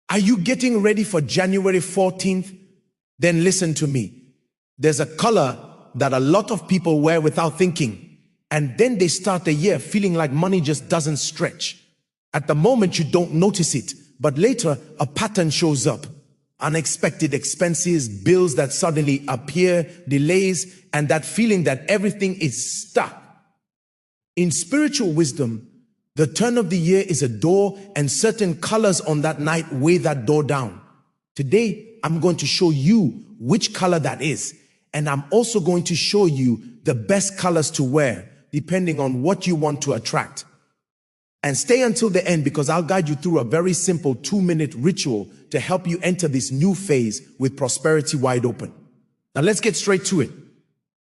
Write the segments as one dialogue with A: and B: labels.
A: Are you getting ready for January 14th? Then listen to me. There's a color that a lot of people wear without thinking, and then they start the year feeling like money just doesn't stretch. At the moment, you don't notice it, but later a pattern shows up. Unexpected expenses, bills that suddenly appear, delays, and that feeling that everything is stuck. In spiritual wisdom, the turn of the year is a door, and certain colors on that night weigh that door down. Today, I'm going to show you which color that is, and I'm also going to show you the best colors to wear, depending on what you want to attract. And stay until the end, because I'll guide you through a very simple 2-minute ritual to help you enter this new phase with prosperity wide open. Now let's get straight to it.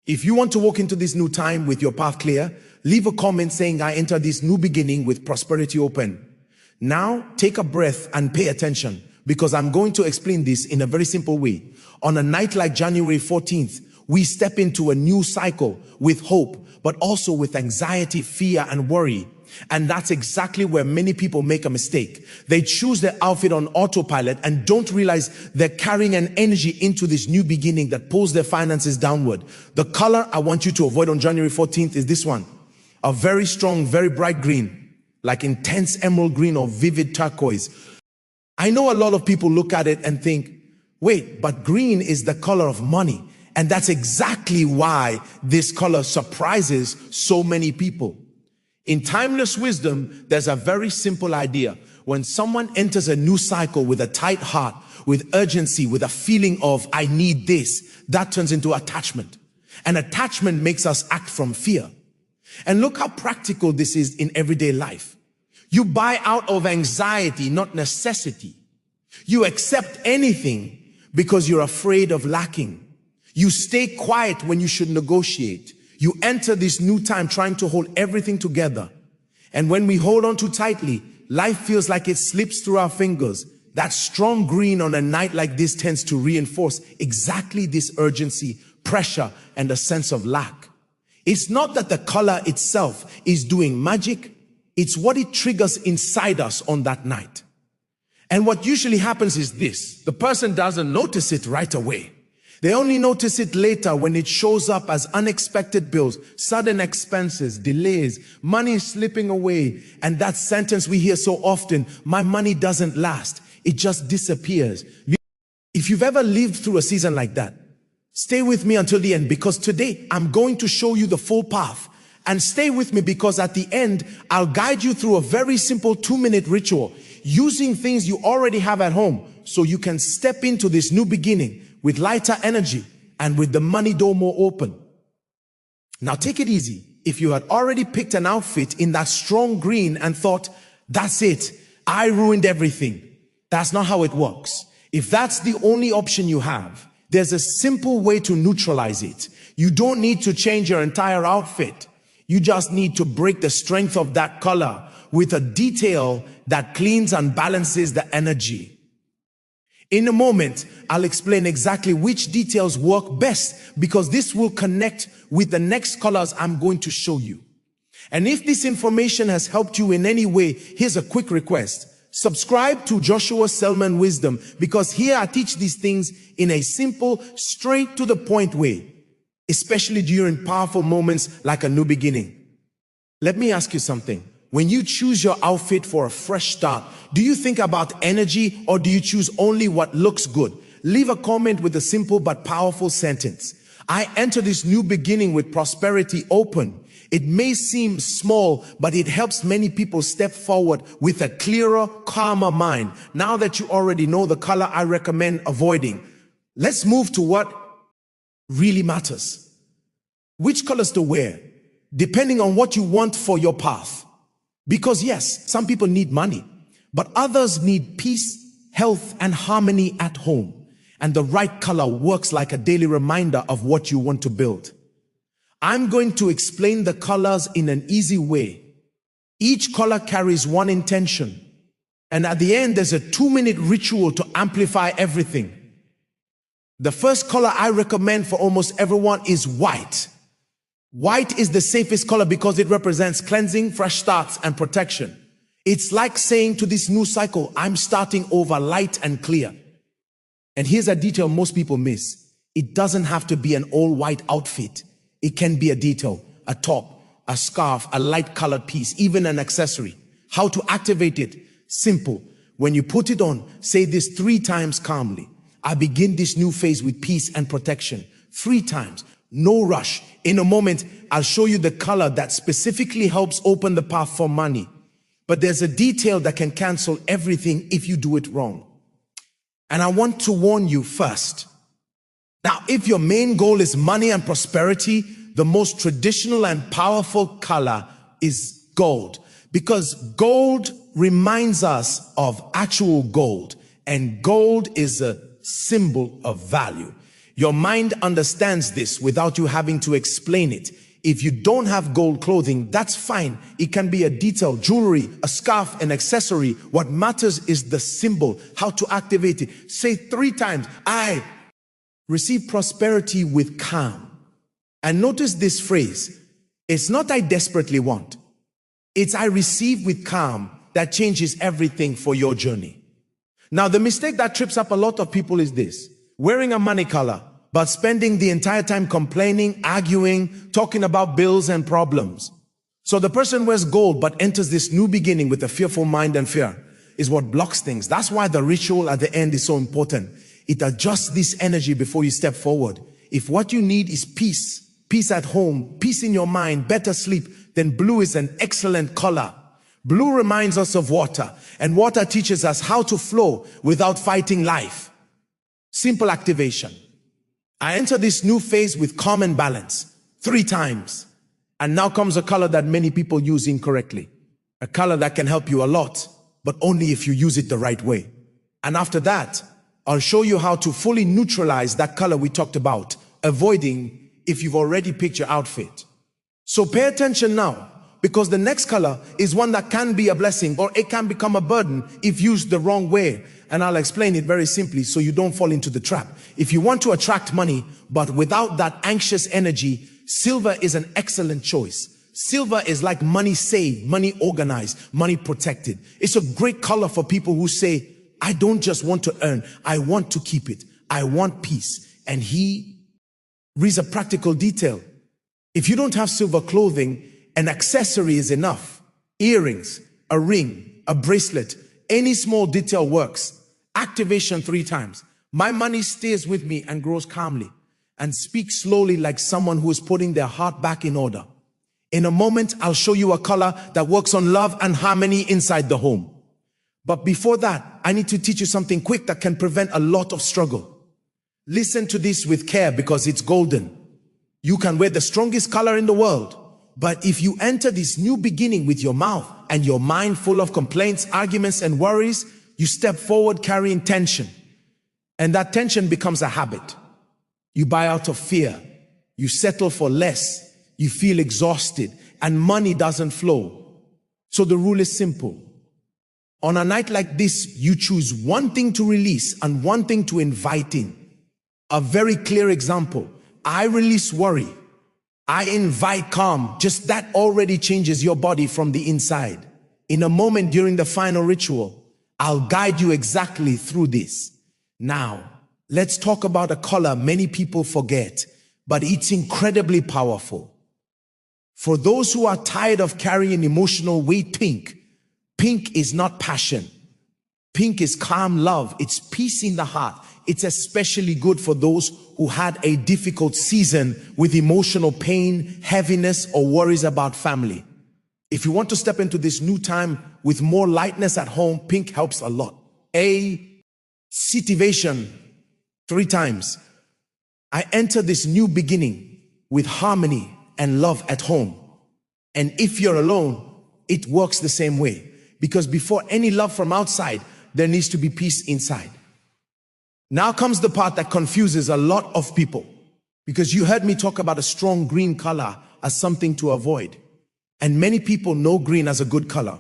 A: If you want to walk into this new time with your path clear, leave a comment saying, I enter this new beginning with prosperity open. Now take a breath and pay attention, because I'm going to explain this in a very simple way. On a night like January 14th, we step into a new cycle with hope, but also with anxiety, fear, and worry. And that's exactly where many people make a mistake. They choose their outfit on autopilot and don't realize they're carrying an energy into this new beginning that pulls their finances downward. The color I want you to avoid on January 14th is this one. A very strong, very bright green, like intense emerald green or vivid turquoise. I know a lot of people look at it and think, wait, but green is the color of money. And that's exactly why this color surprises so many people. In timeless wisdom, there's a very simple idea. When someone enters a new cycle with a tight heart, with urgency, with a feeling of, I need this, that turns into attachment. And attachment makes us act from fear. And look how practical this is in everyday life. You buy out of anxiety, not necessity. You accept anything because you're afraid of lacking. You stay quiet when you should negotiate. You enter this new time trying to hold everything together. And when we hold on too tightly, life feels like it slips through our fingers. That strong green on a night like this tends to reinforce exactly this urgency, pressure, and a sense of lack. It's not that the color itself is doing magic. It's what it triggers inside us on that night. And what usually happens is this. The person doesn't notice it right away. They only notice it later when it shows up as unexpected bills, sudden expenses, delays, money slipping away. And that sentence we hear so often, my money doesn't last. It just disappears. If you've ever lived through a season like that, stay with me until the end, because today I'm going to show you the full path. And stay with me, because at the end, I'll guide you through a very simple 2-minute ritual using things you already have at home, so you can step into this new beginning with lighter energy and with the money door more open. Now take it easy. If you had already picked an outfit in that strong green and thought, that's it, I ruined everything. That's not how it works. If that's the only option you have, there's a simple way to neutralize it. You don't need to change your entire outfit. You just need to break the strength of that color with a detail that cleans and balances the energy. In a moment, I'll explain exactly which details work best, because this will connect with the next colors I'm going to show you. And if this information has helped you in any way, here's a quick request. Subscribe to Joshua Selman Wisdom, because here I teach these things in a simple, straight to the point way, especially during powerful moments like a new beginning. Let me ask you something. When you choose your outfit for a fresh start, do you think about energy, or do you choose only what looks good? Leave a comment with a simple but powerful sentence. I enter this new beginning with prosperity open. It may seem small, but it helps many people step forward with a clearer, calmer mind. Now that you already know the color I recommend avoiding, let's move to what really matters. Which colors to wear, depending on what you want for your path. Because yes, some people need money, but others need peace, health, and harmony at home. And the right color works like a daily reminder of what you want to build. I'm going to explain the colors in an easy way. Each color carries one intention. And at the end, there's a 2-minute ritual to amplify everything. The first color I recommend for almost everyone is white. White is the safest color because it represents cleansing, fresh starts, and protection. It's like saying to this new cycle, I'm starting over light and clear. And here's a detail most people miss. It doesn't have to be an all-white outfit. It can be a detail, a top, a scarf, a light-colored piece, even an accessory. How to activate it? Simple. When you put it on, say this 3 times calmly. I begin this new phase with peace and protection. 3 times. No rush. In a moment, I'll show you the color that specifically helps open the path for money. But there's a detail that can cancel everything if you do it wrong. And I want to warn you first. Now, if your main goal is money and prosperity, the most traditional and powerful color is gold. Because gold reminds us of actual gold. And gold is a symbol of value. Your mind understands this without you having to explain it. If you don't have gold clothing, that's fine. It can be a detail, jewelry, a scarf, an accessory. What matters is the symbol, how to activate it. Say 3 times, I receive prosperity with calm. And notice this phrase. It's not I desperately want. It's I receive with calm that changes everything for your journey. Now, the mistake that trips up a lot of people is this. Wearing a money color, but spending the entire time complaining, arguing, talking about bills and problems. So the person wears gold but enters this new beginning with a fearful mind, and fear is what blocks things. That's why the ritual at the end is so important. It adjusts this energy before you step forward. If what you need is peace, peace at home, peace in your mind, better sleep, then blue is an excellent color. Blue reminds us of water, and water teaches us how to flow without fighting life. Simple activation. I enter this new phase with calm and balance 3 times. And now comes a color that many people use incorrectly. A color that can help you a lot, but only if you use it the right way. And after that, I'll show you how to fully neutralize that color we talked about, avoiding if you've already picked your outfit. So pay attention now, because the next color is one that can be a blessing, or it can become a burden if used the wrong way. And I'll explain it very simply so you don't fall into the trap. If you want to attract money, but without that anxious energy, silver is an excellent choice. Silver is like money saved, money organized, money protected. It's a great color for people who say, I don't just want to earn, I want to keep it. I want peace. And he reads a practical detail. If you don't have silver clothing, an accessory is enough. Earrings, a ring, a bracelet, any small detail works. Activation 3 times. My money stays with me and grows calmly. And speak slowly like someone who is putting their heart back in order. In a moment, I'll show you a color that works on love and harmony inside the home. But before that, I need to teach you something quick that can prevent a lot of struggle. Listen to this with care because it's golden. You can wear the strongest color in the world, but if you enter this new beginning with your mouth and your mind full of complaints, arguments, and worries, you step forward carrying tension. And that tension becomes a habit. You buy out of fear. You settle for less. You feel exhausted and money doesn't flow. So the rule is simple. On a night like this, you choose one thing to release and one thing to invite in. A very clear example. I release worry. I invite calm. Just that already changes your body from the inside. In a moment during the final ritual, I'll guide you exactly through this. Now, let's talk about a color many people forget, but it's incredibly powerful. For those who are tired of carrying emotional weight, pink. Pink is not passion. Pink is calm love. It's peace in the heart. It's especially good for those who had a difficult season with emotional pain, heaviness, or worries about family. If you want to step into this new time with more lightness at home, pink helps a lot. Activation 3 times. I enter this new beginning with harmony and love at home. And if you're alone, it works the same way. Because before any love from outside, there needs to be peace inside. Now comes the part that confuses a lot of people. Because you heard me talk about a strong green color as something to avoid. And many people know green as a good color.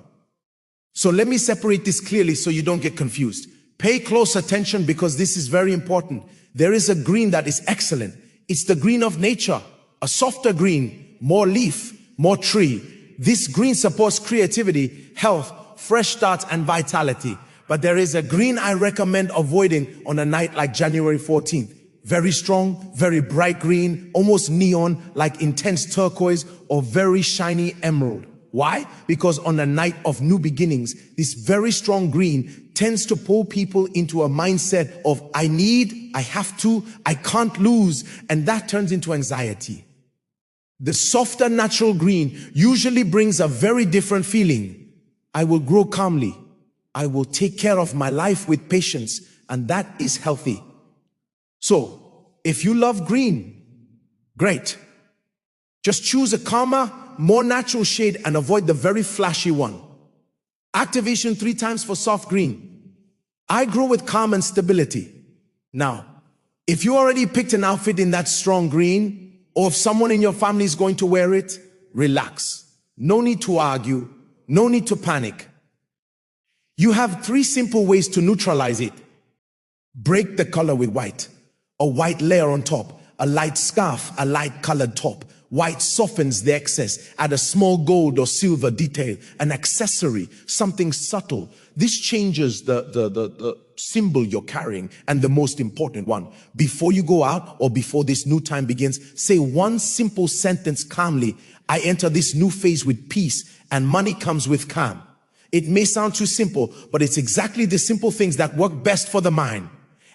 A: So let me separate this clearly so you don't get confused. Pay close attention because this is very important. There is a green that is excellent. It's the green of nature, a softer green, more leaf, more tree. This green supports creativity, health, fresh starts, and vitality. But there is a green I recommend avoiding on a night like January 14th. Very strong, very bright green, almost neon, like intense turquoise or very shiny emerald. Why? Because on a night of new beginnings, this very strong green tends to pull people into a mindset of I need, I have to, I can't lose, and that turns into anxiety. The softer natural green usually brings a very different feeling. I will grow calmly. I will take care of my life with patience, and that is healthy. So, if you love green, great. Just choose a calmer, more natural shade and avoid the very flashy one. Activation 3 times for soft green. I grow with calm and stability. Now, if you already picked an outfit in that strong green, or if someone in your family is going to wear it, relax. No need to argue. No need to panic. You have 3 simple ways to neutralize it. Break the color with white. A white layer on top, a light scarf, a light colored top. White softens the excess. Add a small gold or silver detail, an accessory, something subtle. This changes the symbol you're carrying. And the most important one, before you go out or before this new time begins, say one simple sentence calmly. I enter this new phase with peace, and money comes with calm. It may sound too simple, but it's exactly the simple things that work best for the mind.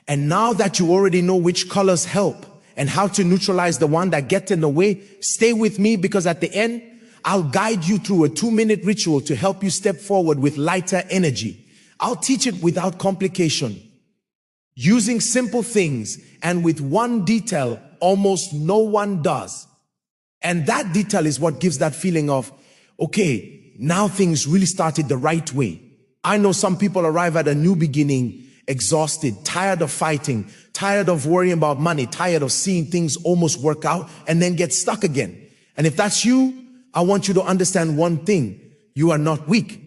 A: And now that you already know which colors help and how to neutralize the one that gets in the way, stay with me, because at the end, I'll guide you through a 2-minute ritual to help you step forward with lighter energy. I'll teach it without complication, using simple things and with one detail almost no one does. And that detail is what gives that feeling of, okay, now things really started the right way. I know some people arrive at a new beginning exhausted, tired of fighting, tired of worrying about money, tired of seeing things almost work out and then get stuck again. And if that's you, I want you to understand one thing. You are not weak.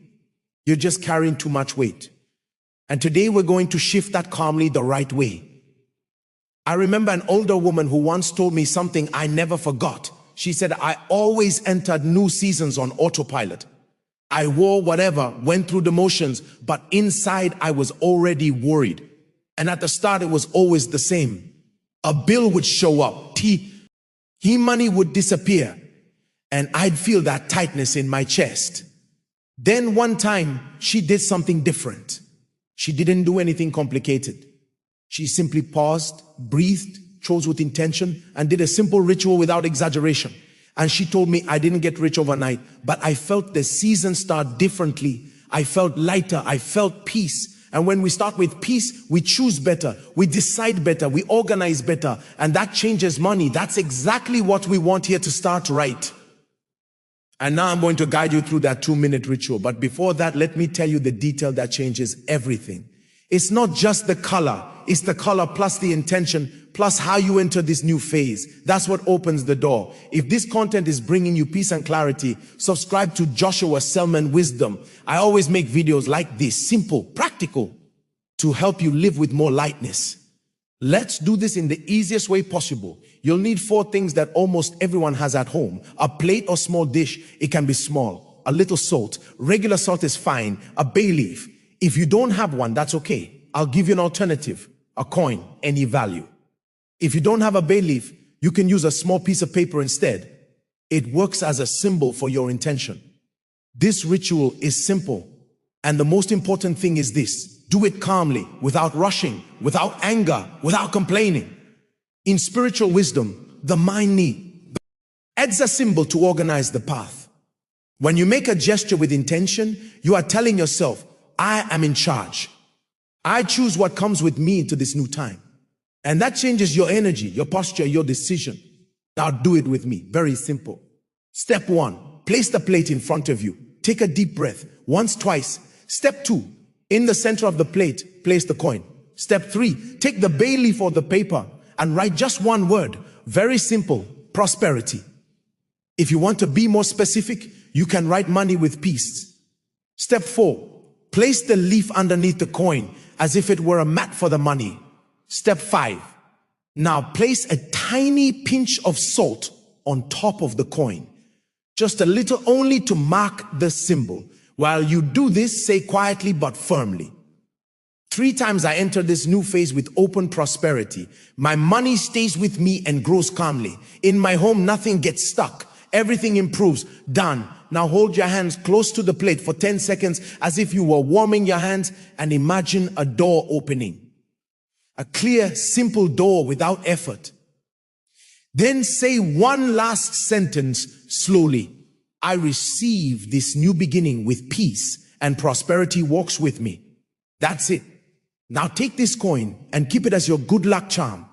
A: You're just carrying too much weight. And today we're going to shift that calmly the right way. I remember an older woman who once told me something I never forgot. She said, I always entered new seasons on autopilot. I wore whatever, went through the motions, but inside I was already worried. And at the start, it was always the same. A bill would show up, money would disappear, and I'd feel that tightness in my chest. Then one time, she did something different. She didn't do anything complicated. She simply paused, breathed, chose with intention, and did a simple ritual without exaggeration. And she told me, I didn't get rich overnight, but I felt the season start differently. I felt lighter. I felt peace. And when we start with peace, we choose better. We decide better. We organize better. And that changes money. That's exactly what we want here to start right. And now I'm going to guide you through that 2-minute ritual. But before that, let me tell you the detail that changes everything. It's not just the color. It's the color plus the intention plus how you enter this new phase. That's what opens the door. If this content is bringing you peace and clarity, subscribe to Joshua Selman Wisdom. I always make videos like this, simple, practical, to help you live with more lightness. Let's do this in the easiest way possible. You'll need 4 things that almost everyone has at home. A plate or small dish. It can be small. A little salt. Regular salt is fine. A bay leaf. If you don't have one, that's okay. I'll give you an alternative. A coin, any value. If you don't have a bay leaf, you can use a small piece of paper instead. It works as a symbol for your intention. This ritual is simple. And the most important thing is this. Do it calmly, without rushing, without anger, without complaining. In spiritual wisdom, the mind adds a symbol to organize the path. When you make a gesture with intention, you are telling yourself, I am in charge. I choose what comes with me into this new time. And that changes your energy, your posture, your decision. Now do it with me. Very simple. Step 1, place the plate in front of you. Take a deep breath, once, twice. Step 2, in the center of the plate, place the coin. Step 3, take the bay leaf or the paper and write just one word. Very simple, prosperity. If you want to be more specific, you can write money with peace. Step 4, place the leaf underneath the coin as if it were a mat for the money. Step 5, now place a tiny pinch of salt on top of the coin. Just a little, only to mark the symbol. While you do this, say quietly but firmly. 3 times I enter this new phase with open prosperity. My money stays with me and grows calmly. In my home, nothing gets stuck. Everything improves. Done. Now hold your hands close to the plate for 10 seconds as if you were warming your hands, and imagine a door opening. A clear, simple door without effort. Then say one last sentence slowly. I receive this new beginning with peace, and prosperity walks with me. That's it. Now take this coin and keep it as your good luck charm.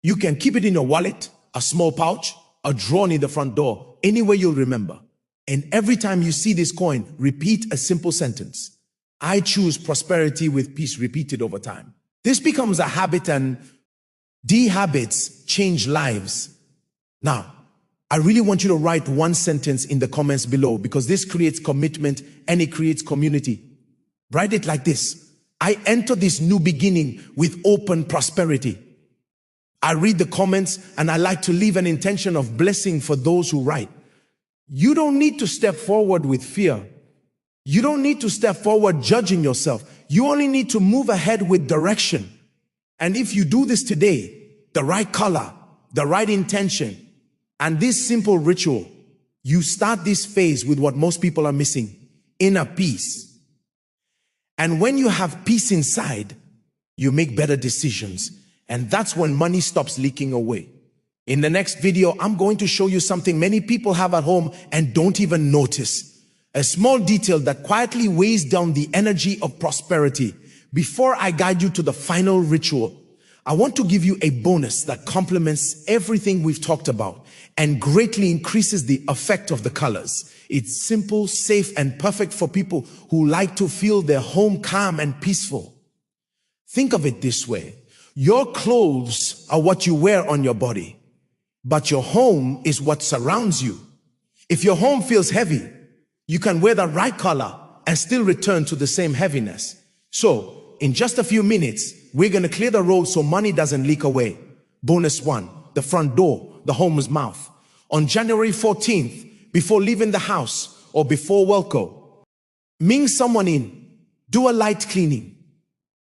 A: You can keep it in your wallet, a small pouch, a drawer near the front door, anywhere you'll remember. And every time you see this coin, repeat a simple sentence. I choose prosperity with peace, repeated over time. This becomes a habit, and habits change lives. Now, I really want you to write one sentence in the comments below, because this creates commitment and it creates community. Write it like this. I enter this new beginning with open prosperity. I read the comments and I like to leave an intention of blessing for those who write. You don't need to step forward with fear. You don't need to step forward judging yourself. You only need to move ahead with direction. And if you do this today, the right color, the right intention, and this simple ritual, you start this phase with what most people are missing, inner peace. And when you have peace inside, you make better decisions. And that's when money stops leaking away. In the next video, I'm going to show you something many people have at home and don't even notice. A small detail that quietly weighs down the energy of prosperity. Before I guide you to the final ritual, I want to give you a bonus that complements everything we've talked about and greatly increases the effect of the colors. It's simple, safe, and perfect for people who like to feel their home calm and peaceful. Think of it this way. Your clothes are what you wear on your body, but your home is what surrounds you. If your home feels heavy, you can wear the right color and still return to the same heaviness. So, in just a few minutes, we're going to clear the road so money doesn't leak away. Bonus 1, the front door, the home's mouth. On January 14th, before leaving the house or before welcome, ming someone in, do a light cleaning.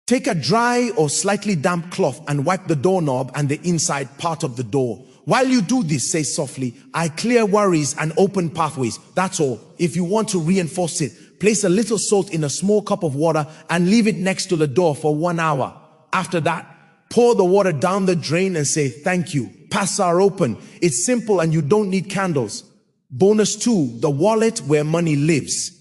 A: Take a dry or slightly damp cloth and wipe the doorknob and the inside part of the door. While you do this, say softly, I clear worries and open pathways. That's all. If you want to reinforce it, place a little salt in a small cup of water and leave it next to the door for 1 hour. After that, pour the water down the drain and say, thank you. Paths are open. It's simple and you don't need candles. Bonus 2, the wallet where money lives.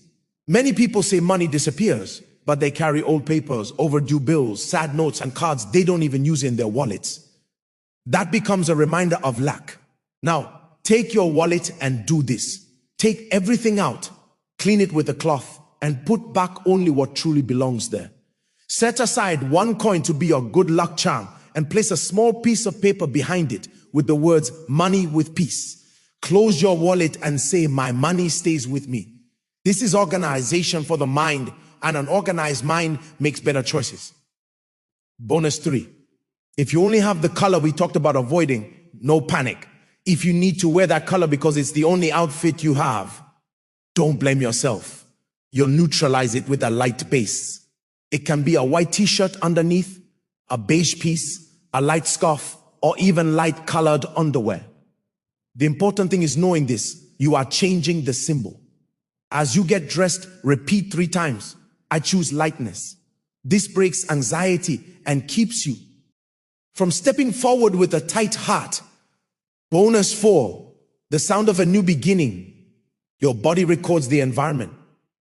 A: Many people say money disappears, but they carry old papers, overdue bills, sad notes, and cards they don't even use in their wallets. That becomes a reminder of lack. Now, take your wallet and do this. Take everything out, clean it with a cloth, and put back only what truly belongs there. Set aside 1 coin to be your good luck charm and place a small piece of paper behind it with the words, money with peace. Close your wallet and say, my money stays with me. This is organization for the mind, and an organized mind makes better choices. Bonus 3. If you only have the color we talked about avoiding, no panic. If you need to wear that color because it's the only outfit you have, don't blame yourself. You'll neutralize it with a light base. It can be a white t-shirt underneath, a beige piece, a light scarf, or even light colored underwear. The important thing is knowing this. You are changing the symbol. As you get dressed, repeat 3 times. I choose lightness. This breaks anxiety and keeps you from stepping forward with a tight heart. Bonus 4, the sound of a new beginning. Your body records the environment.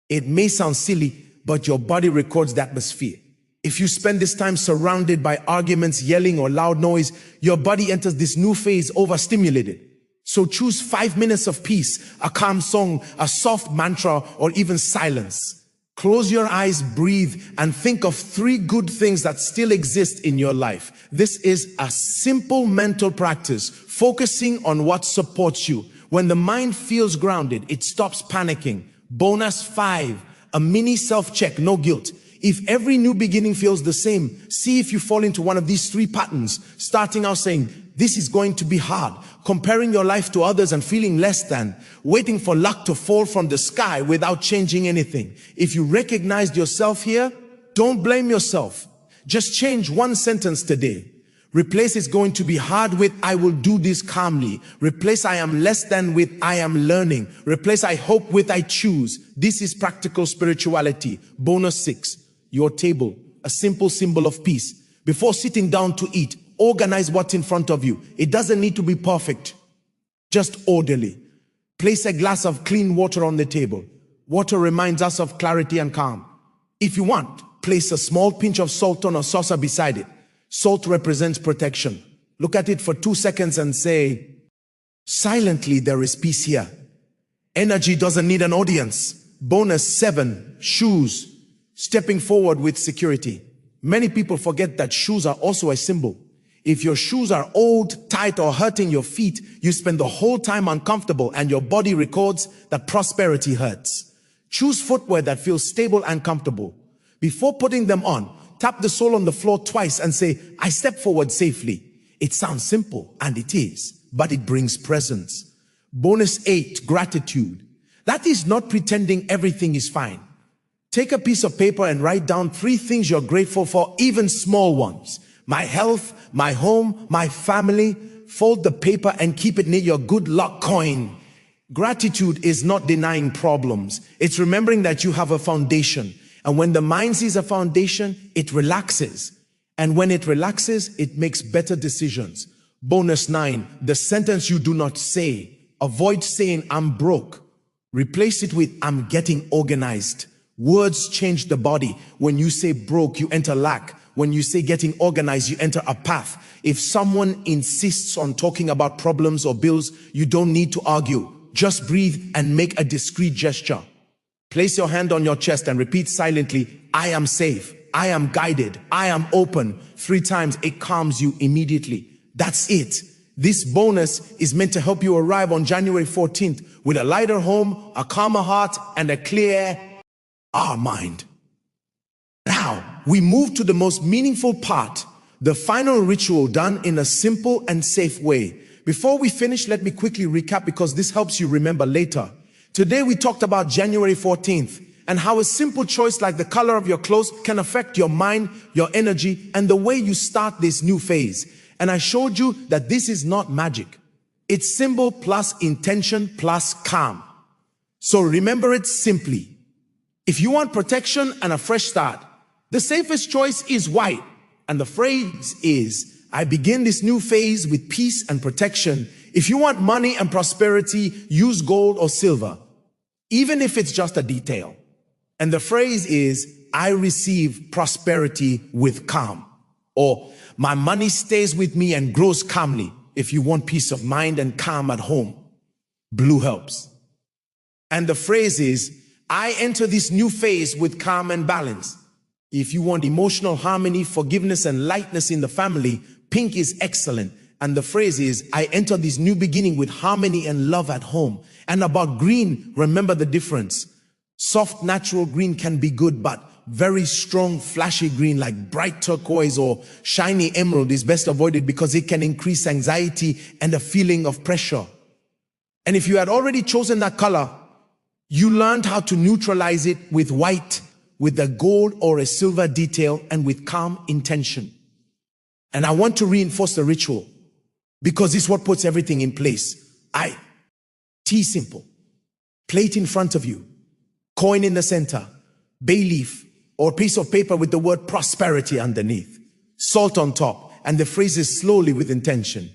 A: It may sound silly, but your body records the atmosphere. If you spend this time surrounded by arguments, yelling, or loud noise, your body enters this new phase overstimulated. So choose 5 minutes of peace, a calm song, a soft mantra, or even silence. Close your eyes, breathe, and think of 3 good things that still exist in your life. This is a simple mental practice, focusing on what supports you. When the mind feels grounded, it stops panicking. Bonus 5, a mini self-check, no guilt. If every new beginning feels the same, see if you fall into one of these 3 patterns, starting out saying, This is going to be hard. Comparing your life to others and feeling less than, waiting for luck to fall from the sky without changing anything. If you recognized yourself here, don't blame yourself. Just change one sentence today. Replace "it's going to be hard" with "I will do this calmly." Replace "I am less than" with "I am learning." Replace "I hope" with "I choose." This is practical spirituality. Bonus 6, your table, a simple symbol of peace. Before sitting down to eat, organize what's in front of you. It doesn't need to be perfect, just orderly. Place a glass of clean water on the table. Water reminds us of clarity and calm. If you want, place a small pinch of salt on a saucer beside it. Salt represents protection. Look at it for 2 seconds and say, silently, there is peace here. Energy doesn't need an audience. Bonus 7, shoes, stepping forward with security. Many people forget that shoes are also a symbol. If your shoes are old, tight, or hurting your feet, you spend the whole time uncomfortable and your body records that prosperity hurts. Choose footwear that feels stable and comfortable. Before putting them on, tap the sole on the floor twice and say, "I step forward safely." It sounds simple, and it is, but it brings presence. Bonus 8, gratitude. That is not pretending everything is fine. Take a piece of paper and write down 3 things you're grateful for, even small ones. My health, my home, my family. Fold the paper and keep it near your good luck coin. Gratitude is not denying problems. It's remembering that you have a foundation. And when the mind sees a foundation, it relaxes. And when it relaxes, it makes better decisions. Bonus 9, the sentence you do not say. Avoid saying "I'm broke." Replace it with "I'm getting organized." Words change the body. When you say broke, you enter lack. When you say getting organized, you enter a path. If someone insists on talking about problems or bills, you don't need to argue. Just breathe and make a discreet gesture. Place your hand on your chest and repeat silently, "I am safe, I am guided, I am open." 3 times, it calms you immediately. That's it. This bonus is meant to help you arrive on January 14th with a lighter home, a calmer heart, and a clear mind. Now, we move to the most meaningful part, the final ritual done in a simple and safe way. Before we finish, let me quickly recap because this helps you remember later. Today we talked about January 14th and how a simple choice like the color of your clothes can affect your mind, your energy, and the way you start this new phase. And I showed you that this is not magic. It's symbol plus intention plus calm. So remember it simply. If you want protection and a fresh start, the safest choice is white. And the phrase is, "I begin this new phase with peace and protection." If you want money and prosperity, use gold or silver, even if it's just a detail. And the phrase is, "I receive prosperity with calm." Or, "My money stays with me and grows calmly." If you want peace of mind and calm at home, blue helps. And the phrase is, "I enter this new phase with calm and balance." If you want emotional harmony, forgiveness, and lightness in the family, pink is excellent. And the phrase is, "I enter this new beginning with harmony and love at home." And about green, remember the difference. Soft, natural green can be good, but very strong, flashy green like bright turquoise or shiny emerald is best avoided because it can increase anxiety and a feeling of pressure. And if you had already chosen that color, you learned how to neutralize it with white, with a gold or a silver detail, and with calm intention. And I want to reinforce the ritual because it's what puts everything in place. T simple. Plate in front of you, coin in the center, bay leaf or piece of paper with the word prosperity underneath, salt on top, and the phrases slowly with intention.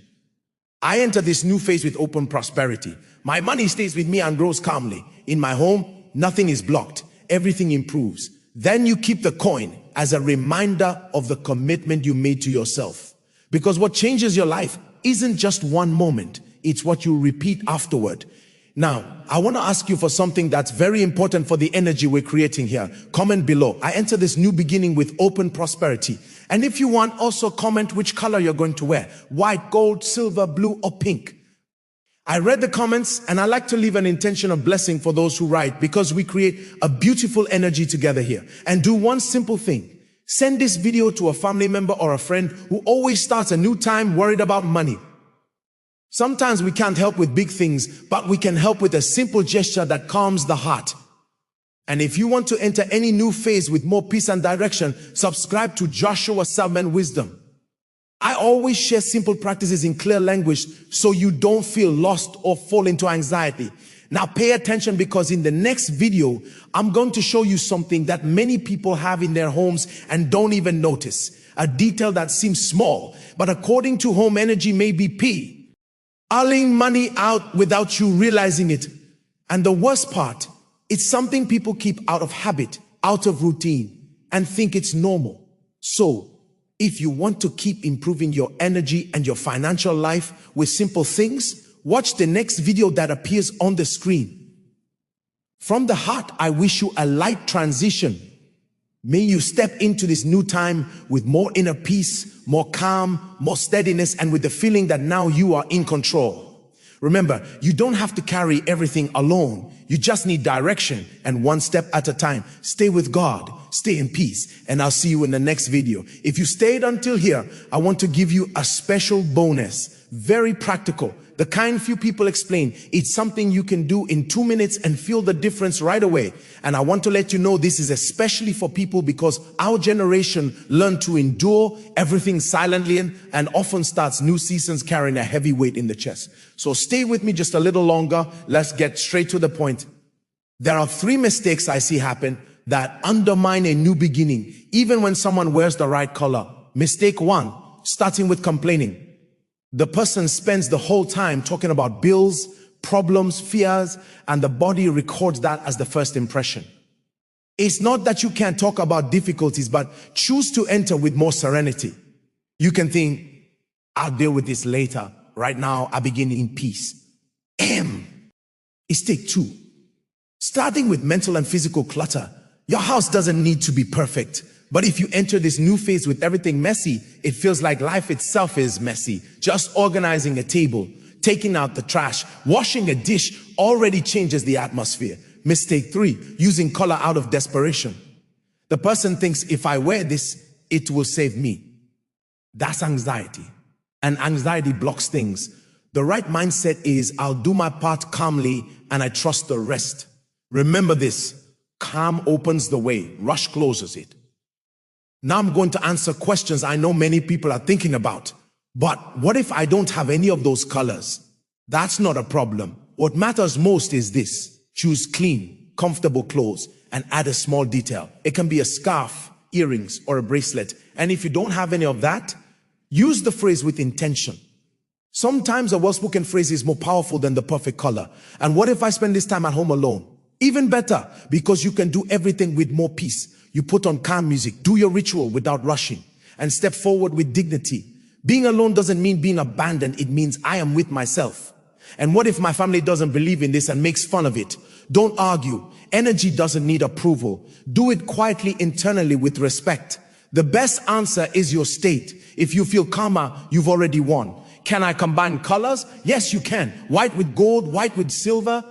A: I enter this new phase with open prosperity. My money stays with me and grows calmly. In my home, nothing is blocked. Everything improves. Then you keep the coin as a reminder of the commitment you made to yourself. Because what changes your life isn't just one moment. It's what you repeat afterward. Now, I want to ask you for something that's very important for the energy we're creating here. Comment below. I enter this new beginning with open prosperity. And if you want, also comment which color you're going to wear. White, gold, silver, blue, or pink. I read the comments and I like to leave an intention of blessing for those who write because we create a beautiful energy together here. And do one simple thing. Send this video to a family member or a friend who always starts a new time worried about money. Sometimes we can't help with big things, but we can help with a simple gesture that calms the heart. And if you want to enter any new phase with more peace and direction, subscribe to Joshua Selman Wisdom. I always share simple practices in clear language so you don't feel lost or fall into anxiety. Now pay attention, because in the next video, I'm going to show you something that many people have in their homes and don't even notice. A detail that seems small, but according to home energy may be P. Earning money out without you realizing it. And the worst part, it's something people keep out of habit, out of routine, and think it's normal. So, if you want to keep improving your energy and your financial life with simple things, watch the next video that appears on the screen. From the heart, I wish you a light transition. May you step into this new time with more inner peace, more calm, more steadiness, and with the feeling that now you are in control. Remember, you don't have to carry everything alone. You just need direction, and one step at a time. Stay with God, stay in peace, and I'll see you in the next video. If you stayed until here, I want to give you a special bonus, very practical. The kind few people explain. It's something you can do in 2 minutes and feel the difference right away. And I want to let you know this is especially for people because our generation learned to endure everything silently and often starts new seasons carrying a heavy weight in the chest. So stay with me just a little longer. Let's get straight to the point. There are 3 mistakes I see happen that undermine a new beginning, even when someone wears the right color. Mistake 1, starting with complaining. The person spends the whole time talking about bills, problems, fears, and the body records that as the first impression. It's not that you can't talk about difficulties, but choose to enter with more serenity. You can think, I'll deal with this later. Right now, I begin in peace. Mistake 2. Starting with mental and physical clutter. Your house doesn't need to be perfect. But if you enter this new phase with everything messy, it feels like life itself is messy. Just organizing a table, taking out the trash, washing a dish already changes the atmosphere. Mistake 3, using color out of desperation. The person thinks, if I wear this, it will save me. That's anxiety. And anxiety blocks things. The right mindset is, I'll do my part calmly and I trust the rest. Remember this, calm opens the way, rush closes it. Now I'm going to answer questions I know many people are thinking about. But what if I don't have any of those colors? That's not a problem. What matters most is this. Choose clean, comfortable clothes and add a small detail. It can be a scarf, earrings, or a bracelet. And if you don't have any of that, use the phrase with intention. Sometimes a well-spoken phrase is more powerful than the perfect color. And what if I spend this time at home alone? Even better, because you can do everything with more peace. You put on calm music, do your ritual without rushing, and step forward with dignity. Being alone doesn't mean being abandoned. It means I am with myself. And what if my family doesn't believe in this and makes fun of it? Don't argue. Energy doesn't need approval. Do it quietly internally with respect. The best answer is your state. If you feel calmer, you've already won. Can I combine colors? Yes, you can. White with gold, white with silver,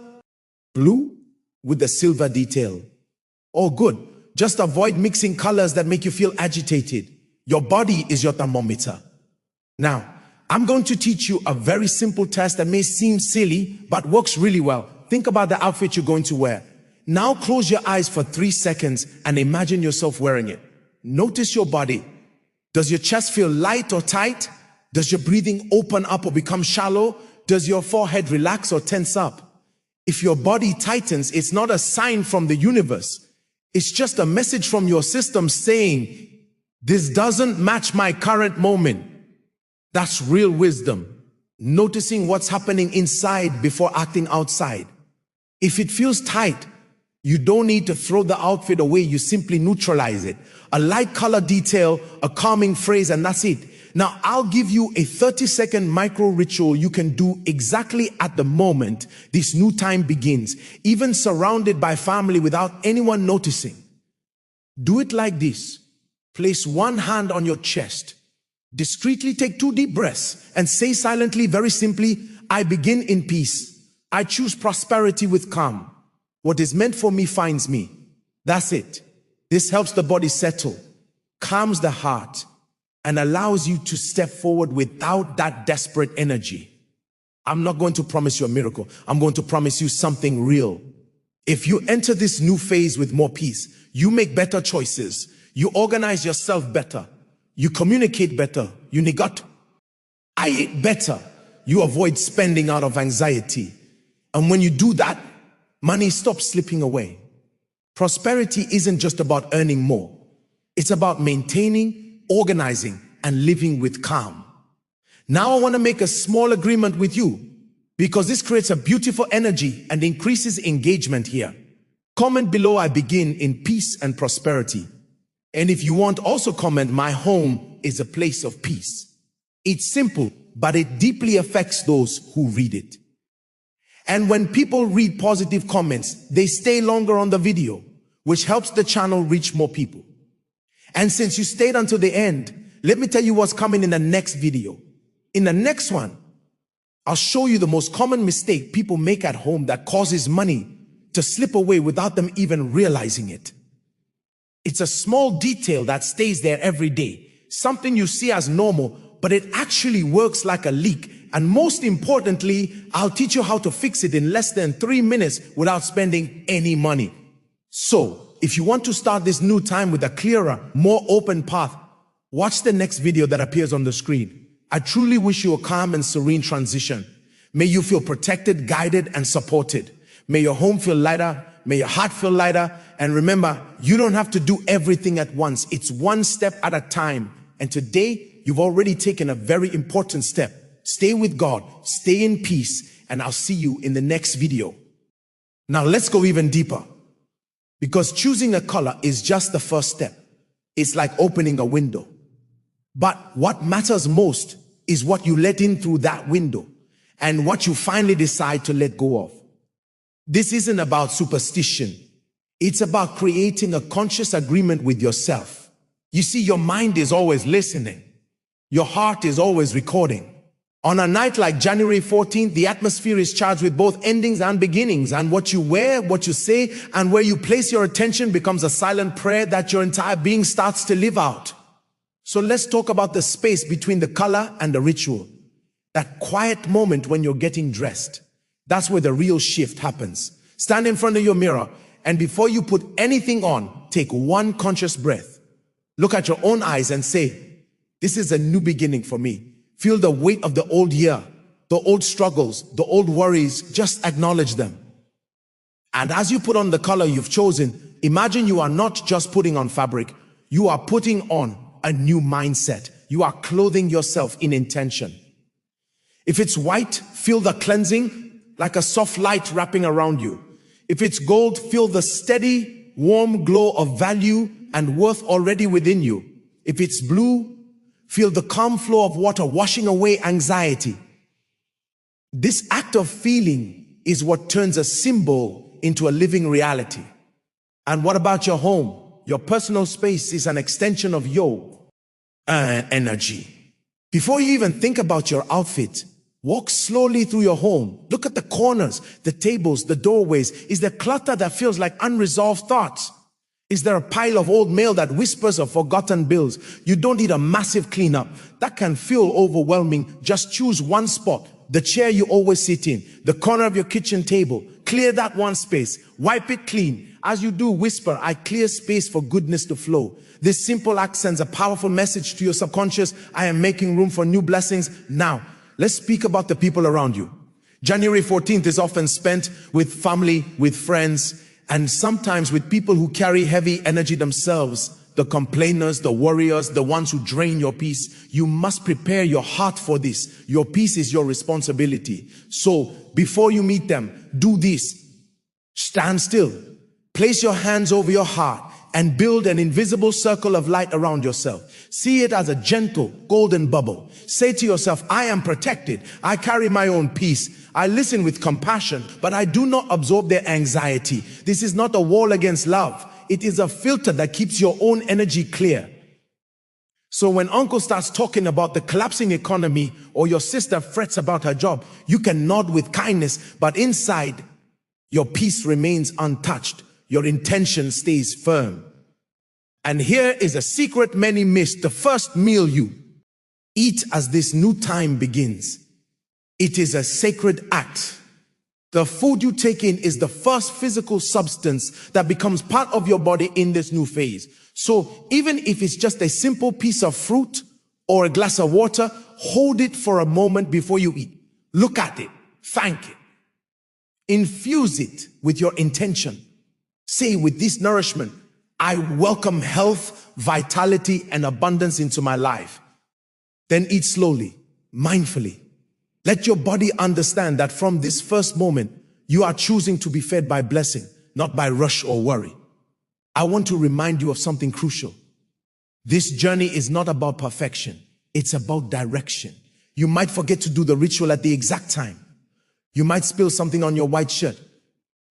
A: blue with the silver detail. Oh, good. Just avoid mixing colors that make you feel agitated. Your body is your thermometer. Now, I'm going to teach you a very simple test that may seem silly, but works really well. Think about the outfit you're going to wear. Now close your eyes for 3 seconds and imagine yourself wearing it. Notice your body. Does your chest feel light or tight? Does your breathing open up or become shallow? Does your forehead relax or tense up? If your body tightens, it's not a sign from the universe. It's just a message from your system saying, this doesn't match my current moment. That's real wisdom. Noticing what's happening inside before acting outside. If it feels tight, you don't need to throw the outfit away. You simply neutralize it. A light color detail, a calming phrase, and that's it. Now, I'll give you a 30-second micro ritual you can do exactly at the moment this new time begins, even surrounded by family without anyone noticing. Do it like this. Place one hand on your chest. Discreetly take 2 deep breaths and say silently, very simply, I begin in peace. I choose prosperity with calm. What is meant for me finds me. That's it. This helps the body settle, calms the heart, and allows you to step forward without that desperate energy. I'm not going to promise you a miracle. I'm going to promise you something real. If you enter this new phase with more peace, you make better choices, you organize yourself better, you communicate better, you negotiate better, you avoid spending out of anxiety. And when you do that, money stops slipping away. Prosperity isn't just about earning more. It's about maintaining, organizing, and living with calm. Now I want to make a small agreement with you, because this creates a beautiful energy and increases engagement here. Comment below, I begin in peace and prosperity. And if you want, also comment, my home is a place of peace. It's simple, but it deeply affects those who read it. And when people read positive comments, they stay longer on the video, which helps the channel reach more people. And since you stayed until the end, let me tell you what's coming in the next video. In the next one, I'll show you the most common mistake people make at home that causes money to slip away without them even realizing it. It's a small detail that stays there every day, something you see as normal, but it actually works like a leak. And most importantly, I'll teach you how to fix it in less than 3 minutes without spending any money. So, if you want to start this new time with a clearer, more open path, watch the next video that appears on the screen. I truly wish you a calm and serene transition. May you feel protected, guided, and supported. May your home feel lighter. May your heart feel lighter. And remember, you don't have to do everything at once. It's one step at a time. And today, you've already taken a very important step. Stay with God, stay in peace, and I'll see you in the next video. Now let's go even deeper, because choosing a color is just the first step. It's like opening a window. But what matters most is what you let in through that window and what you finally decide to let go of. This isn't about superstition. It's about creating a conscious agreement with yourself. You see, your mind is always listening. Your heart is always recording. On a night like January 14th, the atmosphere is charged with both endings and beginnings, and what you wear, what you say, and where you place your attention becomes a silent prayer that your entire being starts to live out. So let's talk about the space between the color and the ritual. That quiet moment when you're getting dressed. That's where the real shift happens. Stand in front of your mirror, and before you put anything on, take one conscious breath. Look at your own eyes and say, this is a new beginning for me. Feel the weight of the old year, the old struggles, the old worries. Just acknowledge them. And as you put on the color you've chosen, imagine you are not just putting on fabric. You are putting on a new mindset. You are clothing yourself in intention. If it's white, feel the cleansing, like a soft light wrapping around you. If it's gold, feel the steady, warm glow of value and worth already within you. If it's blue, feel the calm flow of water washing away anxiety. This act of feeling is what turns a symbol into a living reality. And what about your home? Your personal space is an extension of your energy. Before you even think about your outfit, walk slowly through your home. Look at the corners, the tables, the doorways. Is there clutter that feels like unresolved thoughts? Is there a pile of old mail that whispers of forgotten bills? You don't need a massive cleanup. That can feel overwhelming. Just choose one spot. The chair you always sit in, the corner of your kitchen table. Clear that one space. Wipe it clean. As you do, whisper, I clear space for goodness to flow. This simple act sends a powerful message to your subconscious. I am making room for new blessings. Now, let's speak about the people around you. January 14th is often spent with family, with friends, and sometimes with people who carry heavy energy themselves, the complainers, the warriors, the ones who drain your peace. You must prepare your heart for this. Your peace is your responsibility. So before you meet them, do this. Stand still. Place your hands over your heart and build an invisible circle of light around yourself. See it as a gentle golden bubble. Say to yourself, I am protected. I carry my own peace. I listen with compassion, but I do not absorb their anxiety. This is not a wall against love. It is a filter that keeps your own energy clear. So when uncle starts talking about the collapsing economy or your sister frets about her job, you can nod with kindness, but inside, your peace remains untouched. Your intention stays firm. And here is a secret many miss. The first meal you eat as this new time begins It is a sacred act. The food you take in is the first physical substance that becomes part of your body in this new phase. So even if it's just a simple piece of fruit or a glass of water, hold it for a moment before you eat. Look at it. Thank it. Infuse it with your intention. Say, with this nourishment, I welcome health, vitality, and abundance into my life. Then eat slowly, mindfully. Let your body understand that from this first moment, you are choosing to be fed by blessing, not by rush or worry. I want to remind you of something crucial. This journey is not about perfection. It's about direction. You might forget to do the ritual at the exact time. You might spill something on your white shirt.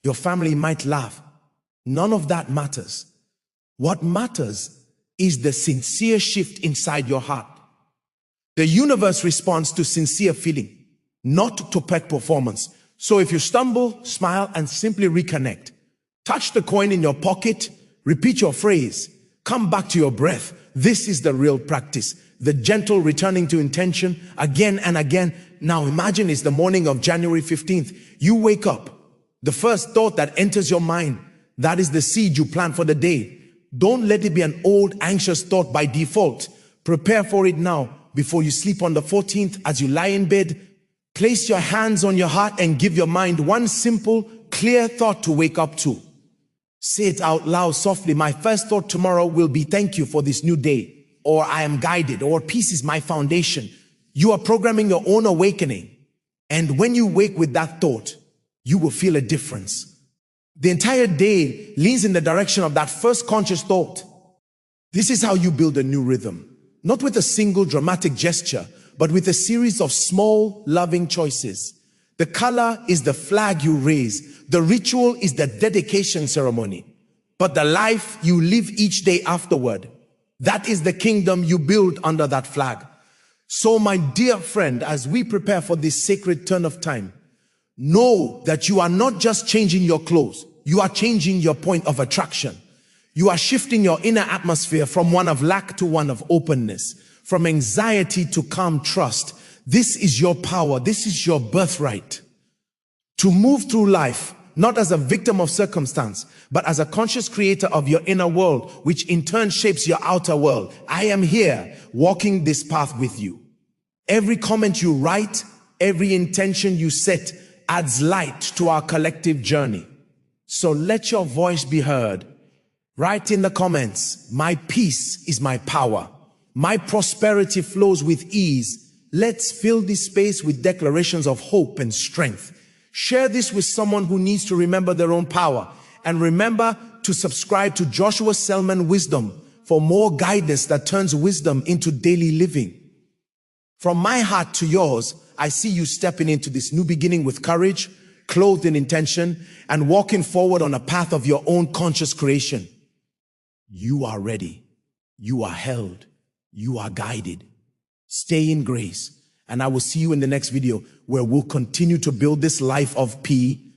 A: Your family might laugh. None of that matters. What matters is the sincere shift inside your heart. The universe responds to sincere feeling, not to perfect performance. So if you stumble, smile and simply reconnect. Touch the coin in your pocket, repeat your phrase, come back to your breath. This is the real practice. The gentle returning to intention again and again. Now imagine it's the morning of January 15th. You wake up. The first thought that enters your mind, that is the seed you plant for the day. Don't let it be an old anxious thought by default. Prepare for it now before you sleep on the 14th. As you lie in bed, place your hands on your heart and give your mind one simple, clear thought to wake up to. Say it out loud softly. My first thought tomorrow will be thank you for this new day. Or I am guided, or peace is my foundation. You are programming your own awakening. And when you wake with that thought, you will feel a difference. The entire day leans in the direction of that first conscious thought. This is how you build a new rhythm. Not with a single dramatic gesture, but with a series of small, loving choices. The color is the flag you raise. The ritual is the dedication ceremony. But the life you live each day afterward, that is the kingdom you build under that flag. So my dear friend, as we prepare for this sacred turn of time, know that you are not just changing your clothes. You are changing your point of attraction. You are shifting your inner atmosphere from one of lack to one of openness, from anxiety to calm trust. This is your power. This is your birthright. To move through life, not as a victim of circumstance, but as a conscious creator of your inner world, which in turn shapes your outer world. I am here walking this path with you. Every comment you write, every intention you set adds light to our collective journey. So let your voice be heard. Write in the comments, my peace is my power. My prosperity flows with ease. Let's fill this space with declarations of hope and strength. Share this with someone who needs to remember their own power. And remember to subscribe to Joshua Selman Wisdom for more guidance that turns wisdom into daily living. From my heart to yours, I see you stepping into this new beginning with courage, clothed in intention, and walking forward on a path of your own conscious creation. You are ready. You are held. You are guided. Stay in grace. And I will see you in the next video where we'll continue to build this life of P.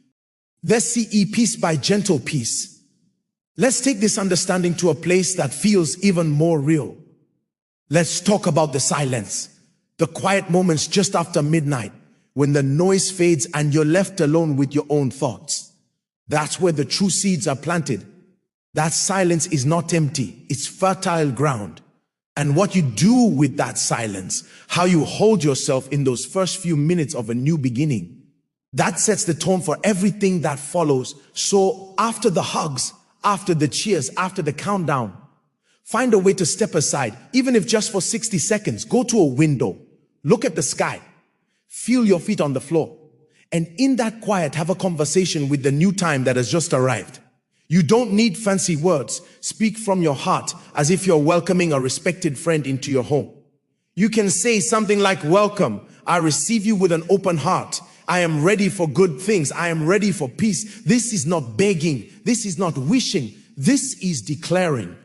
A: Let's see peace by gentle peace. Let's take this understanding to a place that feels even more real. Let's talk about the silence, the quiet moments just after midnight when the noise fades and you're left alone with your own thoughts. That's where the true seeds are planted. That silence is not empty. It's fertile ground. And what you do with that silence, how you hold yourself in those first few minutes of a new beginning, that sets the tone for everything that follows. So after the hugs, after the cheers, after the countdown, find a way to step aside, even if just for 60 seconds. Go to a window, look at the sky, feel your feet on the floor, and in that quiet, have a conversation with the new time that has just arrived. You don't need fancy words. Speak from your heart as if you're welcoming a respected friend into your home. You can say something like, welcome. I receive you with an open heart. I am ready for good things. I am ready for peace. This is not begging. This is not wishing. This is declaring.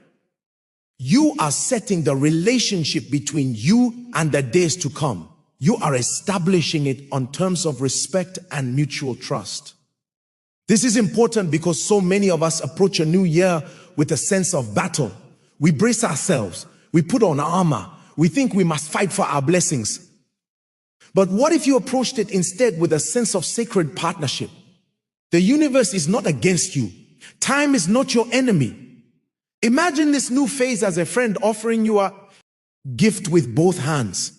A: You are setting the relationship between you and the days to come. You are establishing it on terms of respect and mutual trust. This is important because so many of us approach a new year with a sense of battle. We brace ourselves. We put on armor. We think we must fight for our blessings. But what if you approached it instead with a sense of sacred partnership? The universe is not against you. Time is not your enemy. Imagine this new phase as a friend offering you a gift with both hands.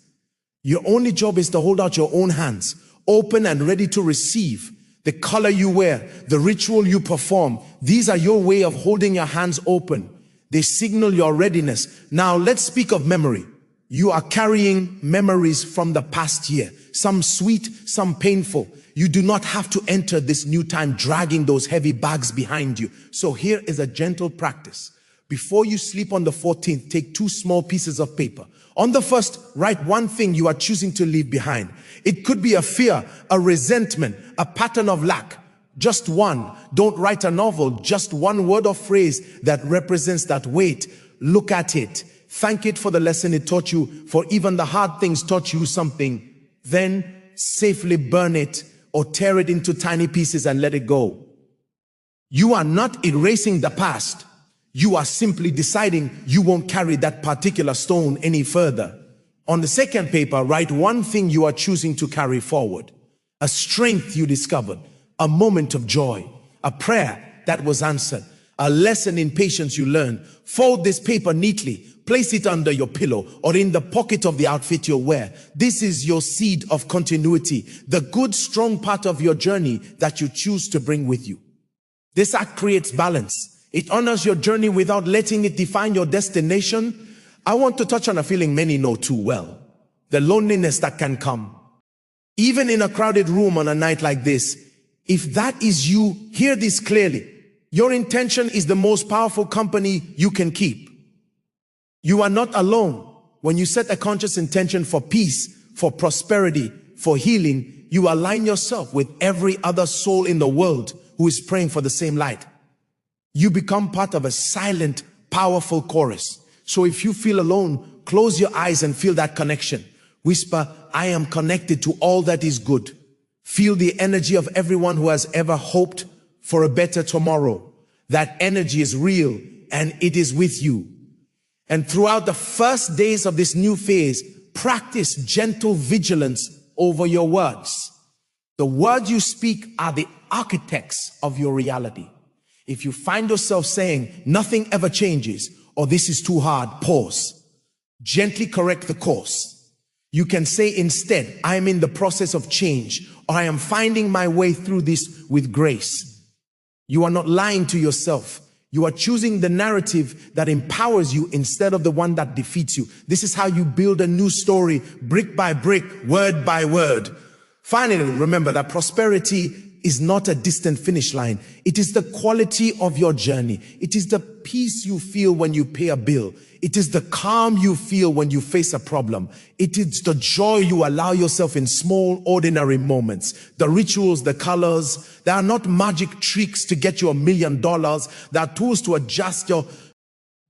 A: Your only job is to hold out your own hands, open and ready to receive. The color you wear, the ritual you perform, these are your way of holding your hands open. They signal your readiness. Now let's speak of memory. You are carrying memories from the past year, some sweet, some painful. You do not have to enter this new time dragging those heavy bags behind you. So here is a gentle practice. Before you sleep on the 14th, take 2 small pieces of paper. On the first, write one thing you are choosing to leave behind. It could be a fear, a resentment, a pattern of lack. Just one. Don't write a novel, just one word or phrase that represents that weight. Look at it. Thank it for the lesson it taught you, for even the hard things taught you something. Then safely burn it or tear it into tiny pieces and let it go. You are not erasing the past. You are simply deciding you won't carry that particular stone any further. On the second paper, write one thing you are choosing to carry forward. A strength you discovered, a moment of joy, a prayer that was answered, a lesson in patience you learned. Fold this paper neatly, place it under your pillow or in the pocket of the outfit you'll wear. This is your seed of continuity, the good, strong part of your journey that you choose to bring with you. This act creates balance. It honors your journey without letting it define your destination. I want to touch on a feeling many know too well, the loneliness that can come. Even in a crowded room on a night like this, if that is you, hear this clearly. Your intention is the most powerful company you can keep. You are not alone. When you set a conscious intention for peace, for prosperity, for healing, you align yourself with every other soul in the world who is praying for the same light. You become part of a silent, powerful chorus. So if you feel alone, close your eyes and feel that connection. Whisper, I am connected to all that is good. Feel the energy of everyone who has ever hoped for a better tomorrow. That energy is real and it is with you. And throughout the first days of this new phase, practice gentle vigilance over your words. The words you speak are the architects of your reality. If you find yourself saying, nothing ever changes, or this is too hard, pause. Gently correct the course. You can say instead, I am in the process of change, or I am finding my way through this with grace. You are not lying to yourself. You are choosing the narrative that empowers you instead of the one that defeats you. This is how you build a new story, brick by brick, word by word. Finally, remember that prosperity is not a distant finish line. It is the quality of your journey. It is the peace you feel when you pay a bill. It is the calm you feel when you face a problem. It is the joy you allow yourself in small, ordinary moments. The rituals, the colors, they are not magic tricks to get you $1 million. They are tools to adjust your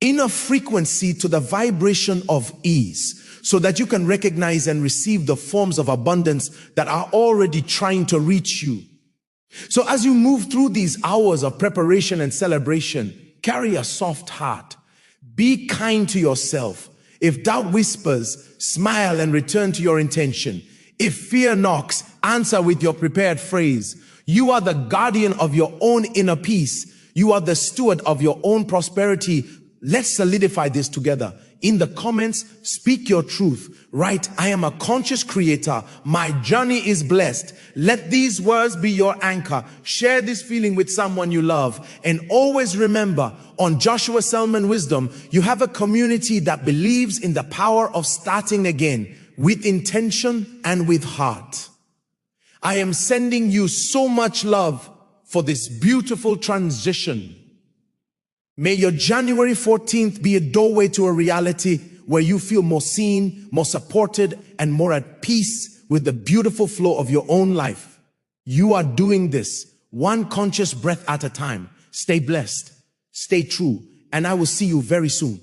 A: inner frequency to the vibration of ease, so that you can recognize and receive the forms of abundance that are already trying to reach you. So as you move through these hours of preparation and celebration, carry a soft heart. Be kind to yourself. If doubt whispers, smile and return to your intention. If fear knocks, answer with your prepared phrase. You are the guardian of your own inner peace. You are the steward of your own prosperity. Let's solidify this together. In the comments, speak your truth. Write, I am a conscious creator. My journey is blessed. Let these words be your anchor. Share this feeling with someone you love. And always remember, on Joshua Selman Wisdom, you have a community that believes in the power of starting again with intention and with heart. I am sending you so much love for this beautiful transition. May your January 14th be a doorway to a reality where you feel more seen, more supported, and more at peace with the beautiful flow of your own life. You are doing this one conscious breath at a time. Stay blessed, stay true, and I will see you very soon.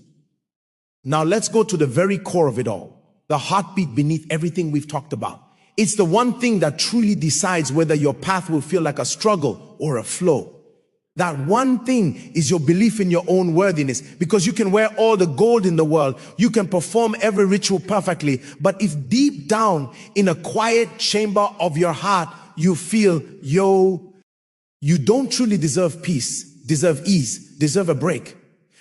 A: Now let's go to the very core of it all, the heartbeat beneath everything we've talked about. It's the one thing that truly decides whether your path will feel like a struggle or a flow. That one thing is your belief in your own worthiness, because you can wear all the gold in the world, you can perform every ritual perfectly, but if deep down in a quiet chamber of your heart you feel, you don't truly deserve peace, deserve ease, deserve a break,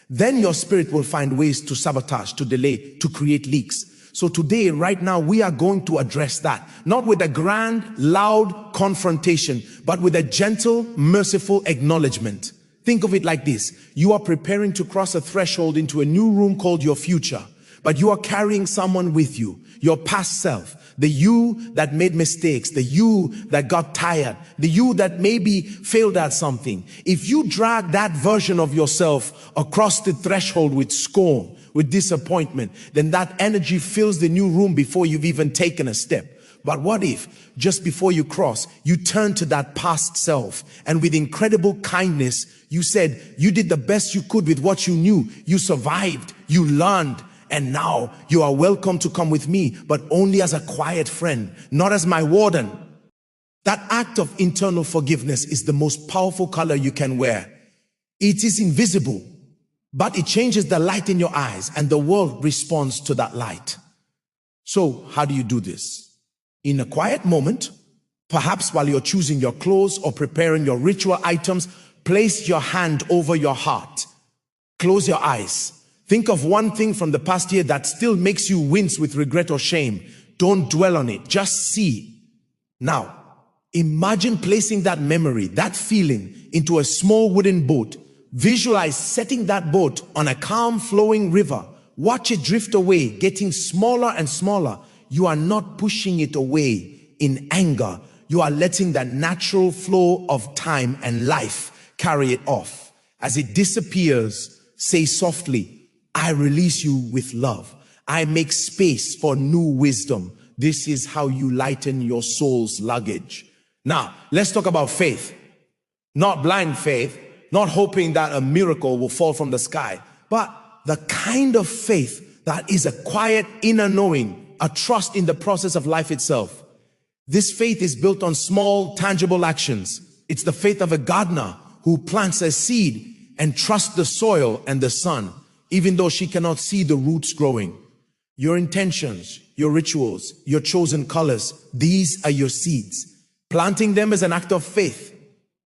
A: then your spirit will find ways to sabotage, to delay, to create leaks. So today, right now, we are going to address that, not with a grand, loud confrontation, but with a gentle, merciful acknowledgement. Think of it like this. You are preparing to cross a threshold into a new room called your future, but you are carrying someone with you, your past self, the you that made mistakes, the you that got tired, the you that maybe failed at something. If you drag that version of yourself across the threshold with scorn, with disappointment, then that energy fills the new room before you've even taken a step. But what if, just before you cross, you turn to that past self and with incredible kindness, you said, you did the best you could with what you knew, you survived, you learned, and now you are welcome to come with me, but only as a quiet friend, not as my warden. That act of internal forgiveness is the most powerful color you can wear. It is invisible, but it changes the light in your eyes, and the world responds to that light. So how do you do this? In a quiet moment, perhaps while you're choosing your clothes or preparing your ritual items, place your hand over your heart. Close your eyes. Think of one thing from the past year that still makes you wince with regret or shame. Don't dwell on it. Just see. Now, imagine placing that memory, that feeling, into a small wooden boat. Visualize setting that boat on a calm flowing river. Watch it drift away, getting smaller and smaller. You are not pushing it away in anger. You are letting that natural flow of time and life carry it off. As it disappears, say softly, I release you with love. I make space for new wisdom. This is how you lighten your soul's luggage. Now, let's talk about faith. Not blind faith, not hoping that a miracle will fall from the sky, but the kind of faith that is a quiet inner knowing, a trust in the process of life itself. This faith is built on small, tangible actions. It's the faith of a gardener who plants a seed and trusts the soil and the sun, even though she cannot see the roots growing. Your intentions, your rituals, your chosen colors, these are your seeds. Planting them is an act of faith.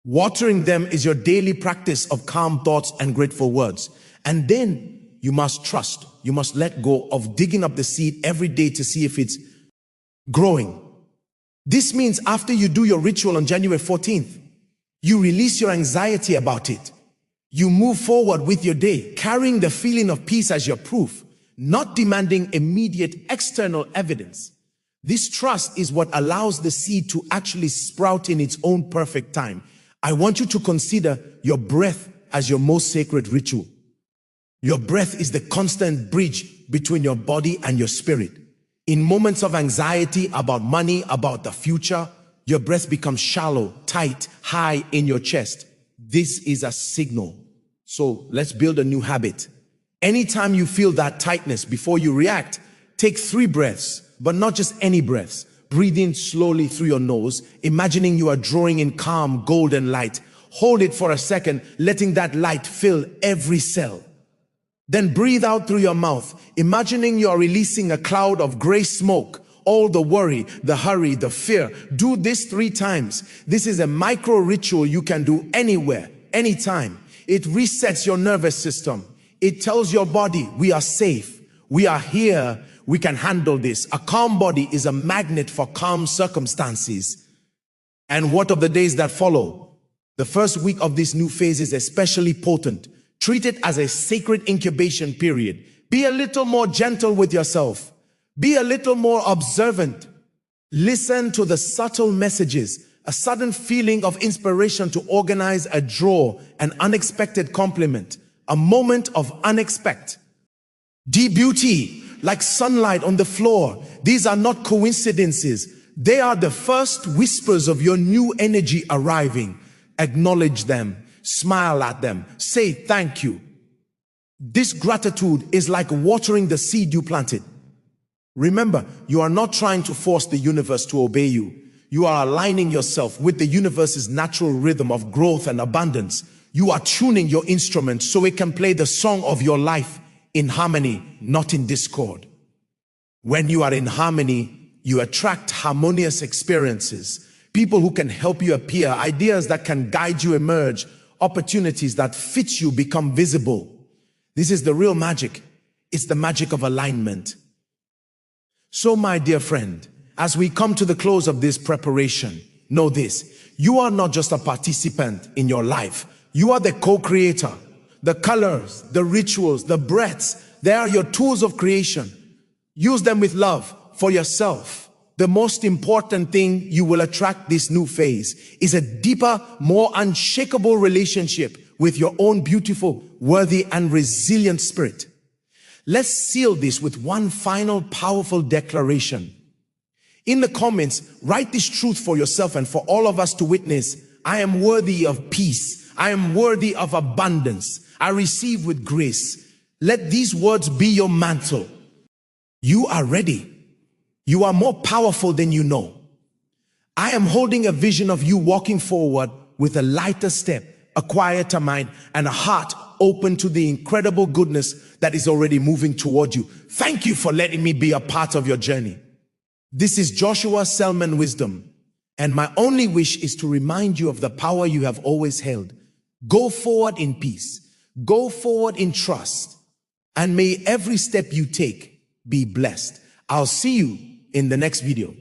A: Watering them is your daily practice of calm thoughts and grateful words. And then you must trust. You must let go of digging up the seed every day to see if it's growing. This means after you do your ritual on January 14th, you release your anxiety about it. You move forward with your day, carrying the feeling of peace as your proof, not demanding immediate external evidence. This trust is what allows the seed to actually sprout in its own perfect time. I want you to consider your breath as your most sacred ritual. Your breath is the constant bridge between your body and your spirit. In moments of anxiety about money, about the future, your breath becomes shallow, tight, high in your chest. This is a signal. So let's build a new habit. Anytime you feel that tightness, before you react, take 3 breaths, but not just any breaths. Breathe in slowly through your nose, imagining you are drawing in calm, golden light. Hold it for a second, letting that light fill every cell. Then breathe out through your mouth, imagining you are releasing a cloud of gray smoke. All the worry, the hurry, the fear. Do this 3 times. This is a micro ritual you can do anywhere, anytime. It resets your nervous system. It tells your body, we are safe. We are here. We can handle this. A calm body is a magnet for calm circumstances. And what of the days that follow? The first week of this new phase is especially potent. Treat it as a sacred incubation period. Be a little more gentle with yourself. Be a little more observant. Listen to the subtle messages, a sudden feeling of inspiration to organize a drawer, an unexpected compliment, a moment of unexpected. Deep beauty, like sunlight on the floor. These are not coincidences. They are the first whispers of your new energy arriving. Acknowledge them. Smile at them. Say thank you. This gratitude is like watering the seed you planted. Remember, you are not trying to force the universe to obey you. You are aligning yourself with the universe's natural rhythm of growth and abundance. You are tuning your instrument so it can play the song of your life in harmony, not in discord. When you are in harmony, you attract harmonious experiences, people who can help you appear, ideas that can guide you emerge, opportunities that fit you become visible. This is the real magic. It's the magic of alignment. So, my dear friend, as we come to the close of this preparation, know this: you are not just a participant in your life. You are the co-creator. The colors, the rituals, the breaths, they are your tools of creation. Use them with love for yourself. The most important thing you will attract this new phase is a deeper, more unshakable relationship with your own beautiful, worthy, and resilient spirit. Let's seal this with one final powerful declaration. In the comments, write this truth for yourself and for all of us to witness. I am worthy of peace. I am worthy of abundance. I receive with grace. Let these words be your mantle. You are ready. You are more powerful than you know. I am holding a vision of you walking forward with a lighter step, a quieter mind, and a heart open to the incredible goodness that is already moving toward you. Thank you for letting me be a part of your journey. This is Joshua Selman Wisdom, and my only wish is to remind you of the power you have always held. Go forward in peace. Go forward in trust. And may every step you take be blessed. I'll see you in the next video.